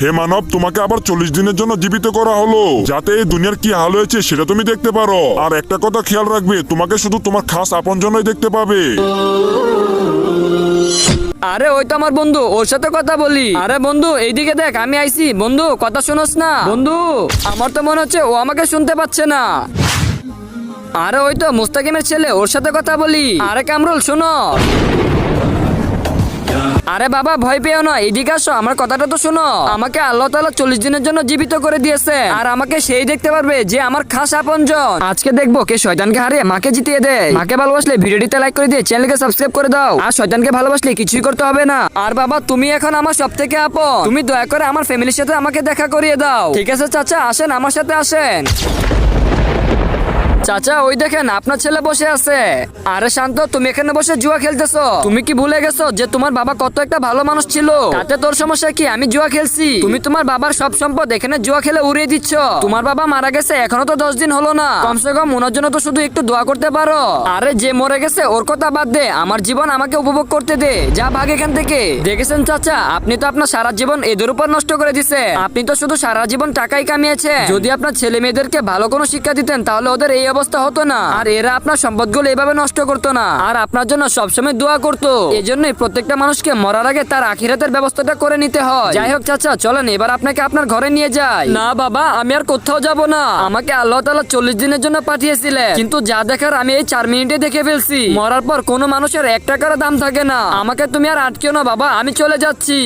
হে মানব, তোমাকে আবার 40 দিনের জন্য জীবিত করা হলো, যাতে এই দুনিয়ার কি হাল হয়েছে সেটা তুমি দেখতে পারো। আর একটা কথা খেয়াল রাখবে, তোমাকে শুধু তোমার খাস আপনজনই দেখতে পাবে। আরে ওই তো আমার বন্ধু, ওর সাথে কথা বলি। আরে বন্ধু এইদিকে দেখ, আমি আইছি। বন্ধু কথা শোনস না? বন্ধু আমার তো মনে হচ্ছে ও আমাকে শুনতে পাচ্ছে না। আরে ওই তো মুস্তাকিমের ছেলে, ওর সাথে কথা বলি। আরে কামরুল শোনো। আরে বাবা ভয় পেও না, এদিকে আসো, আমার কথাটা তো শোনো। আমাকে আল্লাহ তাআলা 40 দিনের জন্য জীবিত করে দিয়েছে, আর আমাকে সেই দেখতে পারবে যে আমার খাস আপনজন। আজকে দেখবো কে শয়তানকে হারিয়ে মাকে জিতিয়ে দেয়। মাকে ভালোবাসলে ভিডিওটিতে লাইক করে দিয়ে চ্যানেলকে সাবস্ক্রাইব করে দাও। আর শয়তানকে ভালোবাসলে কিছুই করতে হবে না। আর বাবা তুমি এখন আমার সব থেকে আপন, তুমি দয়া করে আমার ফ্যামিলির সাথে আমাকে দেখা করিয়ে দাও। ঠিক আছে চাচা, আসেন আমার সাথে আসেন। চাচা ওই দেখেন আপনার ছেলে বসে আছে। আরে শান্ত, তুমি এখানে বসে জুয়া খেলতেছো? তুমি কি ভুলে গেছো যে তোমার বাবা কত একটা ভালো মানুষ ছিল? তাতে তোর সমস্যা কি? আমি জুয়া খেলছি। তুমি তোমার বাবার সব সম্পদ এখানে জুয়া খেলে উড়িয়ে দিচ্ছ। তোমার বাবা মারা গেছে এখনো তো 10 দিন হলো না। কমসে কম ওনার জন্য তো শুধু একটু দোয়া করতে পারো। আরে যে মরে গেছে ওর কথা বাদ দে, আমার জীবন আমাকে উপভোগ করতে দে। যা ভাগ এখান থেকে। দেখেছেন চাচা, আপনি তো আপনার সারা জীবন এদের উপর নষ্ট করে দিছে। আপনি তো শুধু সারা জীবন টাকাই কামিয়েছেন। যদি আপনার ছেলে মেয়েদেরকে ভালো কোনো শিক্ষা দিতেন তাহলে ওদের এই অবস্থা হতো না, আর এরা আপনার সম্পদগুলো এভাবে নষ্ট করতো না, আর আপনার জন্য সবসময় দোয়া করতো। এজন্যই প্রত্যেকটা মানুষকে মরার আগে তার আখিরাতের ব্যবস্থাটা করে নিতে হয়। যাই হোক চাচা, চলেন এবার আপনাকে আপনার ঘরে নিয়ে যাই। না বাবা, আমি আর কোথাও যাব না। আমাকে আল্লাহ তাআলা 40 দিনের জন্য পাঠিয়েছিলেন, কিন্তু যা দেখার আমি এই 4 মিনিটে দেখে ফেলছি। মরার পর কোনো মানুষের 1 টাকার দাম থাকে না। আমাকে তুমি আর আটকেও না বাবা, আমি চলে যাচ্ছি।